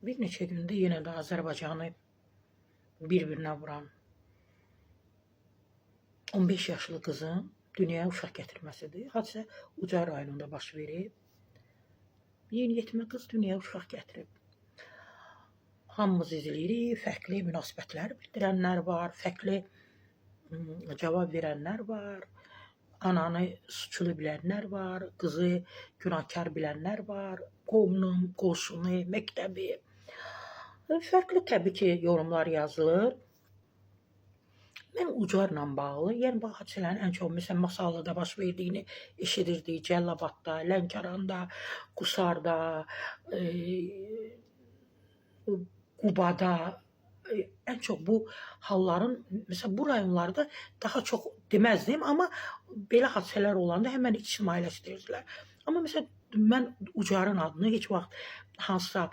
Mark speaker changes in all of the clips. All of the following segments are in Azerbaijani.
Speaker 1: Bir neçə gündə yenə də Azərbaycanı bir-birinə vuran 15 yaşlı qızın dünyaya uşaq gətirməsidir. Hadisə Ucar rayonunda baş verib. Yeniyetmə qız dünyaya uşaq gətirib. Hamımız izləyirik, fərqli münasibətlər bildirənlər var, fərqli cavab verənlər var, ananı suçlu bilənlər var, qızı günahkar bilənlər var, qovunun, qoşunu, məktəbi. Fərqli təbii ki, yorumlar yazılır. Mən Ucarla bağlı, yəni bu hadisələrin ən çox məsələn Masallıda baş verdiyini eşidirdik, Cəlilabadda, Lənkəranda, Qusarda, Qubada, ən çox bu halların, məsələn bu rayonlarda daha çox deməzdim, amma belə hadisələr olanda həmən ictimailəşdirirdilər. Amma məsələn mən Ucarın adını heç vaxt hansısa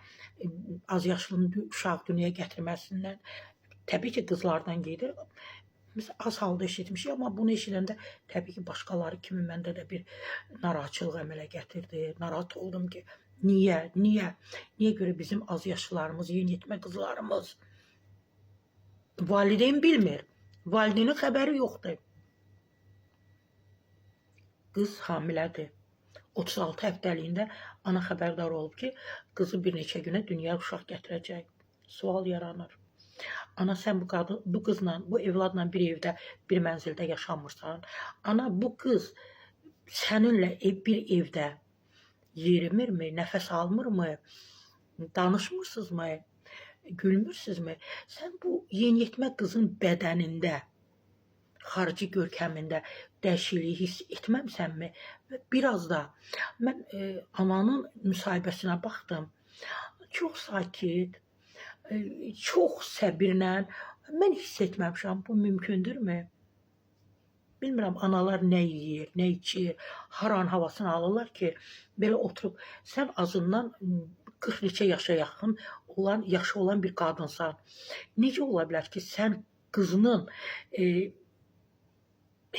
Speaker 1: az yaşlı uşaq dünyaya gətirməsindən, təbii ki, qızlardan gedir. Məsələn, az halda eşitmişik, amma bunu eşidəndə təbii ki, başqaları kimi məndə də bir narahatçılıq əmələ gətirdi. Narahat oldum ki, niyə görə bizim az yaşlılarımız, yeniyetmə qızlarımız valideyn bilmir, valideynin xəbəri yoxdur. Qız hamilədir. 36 həftəliyində ana xəbərdar olub ki, qızı bir neçə günə dünyaya uşaq gətirəcək. Sual yaranır. Ana, sən bu qızla, bu evladla bir evdə, bir mənzildə yaşamırsan. Ana, bu qız səninlə bir evdə yerimirmi, nəfəs almırmı, danışmırsınızmı, gülmürsünüzmü? Sən bu yeniyetmə qızın bədənində, xarici görkəmində dəyişikliyi hiss etməmsənmi? Və biraz da mən ananın müsahibəsinə baxdım. Çox sakit, çox səbirlə. Mən hiss etməmişəm, bu mümkündürmü? Bilmirəm, analar nə yeyir, nə içir, haran havasını alırlar ki, belə oturub, sən azından 40 neçə yaşa yaxın yaşı olan bir qadınsan. Necə ola bilər ki, sən qızının,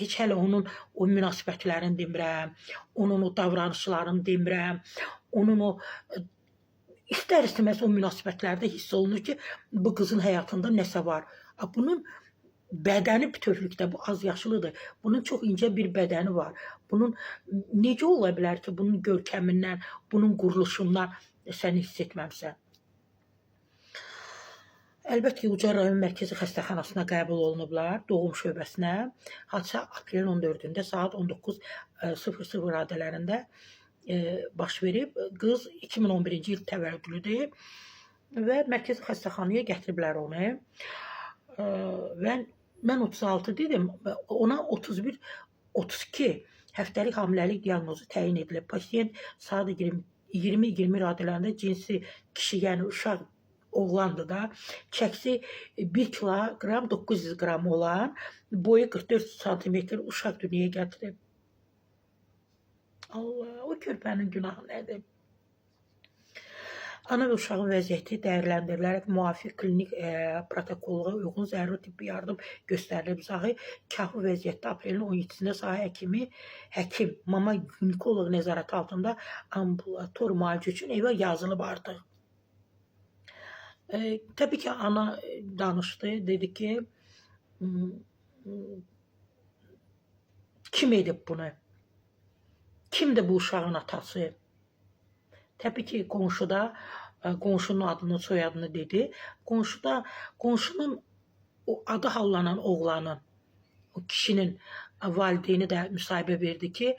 Speaker 1: heç hələ onun o münasibətlərini demirəm, onun o davranışlarını demirəm, onun o İstər-istəməz o münasibətlərdə hiss olunur ki, bu qızın həyatında nəsə var. Bunun bədəni bütövlükdə, bu az yaşlıdır. Bunun çox incə bir bədəni var. Bunun necə ola bilər ki, bunun görkəmindən, bunun quruluşundan sən hiss etməmsən? Əlbəttə ki, Ucar rayon mərkəzi xəstəxanasına qəbul olunublar, doğum şöbəsinə. Hadisə aprelin 14-də saat 19:00 radələrində baş verib. Qız 2011-ci il təvəllüdlüdür və mərkəzi xəstəxanaya gətiriblər onu. Və mən 36 dedim, ona 31-32 həftəlik hamiləlik diaqnozu təyin edilib. Pasiyent saat 20-20 radələrində cinsi kişi, yəni uşaq oğlandır da, çəksi 1 kiloqram 900 qram olan, boyu 44 santimetr uşaq dünyaya gətirib. Allah, o körpənin günahı nədir? Ana və uşağın vəziyyəti dəyərləndirilərək müvafiq klinik protokolluğa uyğun zəruri tibbi yardım göstərilib. Zahi kahı vəziyyətdə aprelin 17-də sahə həkim, mama ginekoloq nəzarəti altında ambulator müalicə üçün evə yazılıb artıq. Təbii ki, ana danışdı, dedi ki, kim edib bunu? Kimdir bu uşağın atası? Təbii ki, qonşunun adını, soyadını dedi. Qonşunun o adı hallanan oğlanın, o kişinin valideyni də müsahibə verdi ki,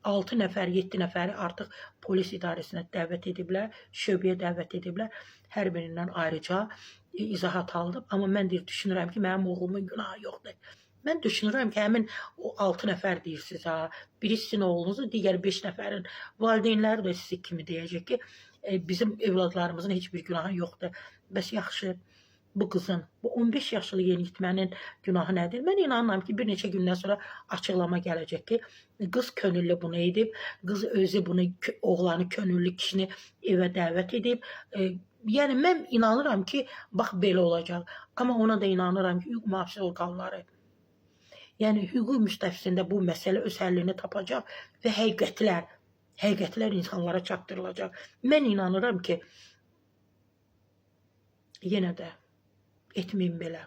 Speaker 1: 6 nəfər, 7 nəfəri artıq polis idarəsinə dəvət ediblər, şöbəyə dəvət ediblər. Hər birindən ayrıca izahat alınıb. Amma mən düşünürəm ki, mənim oğlumun günahı yoxdur. Mən düşünürəm ki, həmin o 6 nəfər deyirsiniz, biri sizin oğlunuzdur, digər 5 nəfərin valideynləri də sizi kimi deyəcək ki, bizim evladlarımızın heç bir günahı yoxdur. Bəs yaxşı, bu qızın, bu 15 yaşlı yeniyetmənin günahı nədir? Mən inanıram ki, bir neçə gündən sonra açıqlama gələcək ki, qız könüllü bunu edib, qız özü bunu, oğlanı könüllü kişini evə dəvət edib. Yəni, mən inanıram ki, bax, belə olacaq. Amma ona da inanıram ki, hüquq mühafizə orqanları, yəni hüquq müstəvisində bu məsələ öz həllini tapacaq və həqiqətlər insanlara çatdırılacaq. Mən inanıram ki, Yenə də etməyin belə.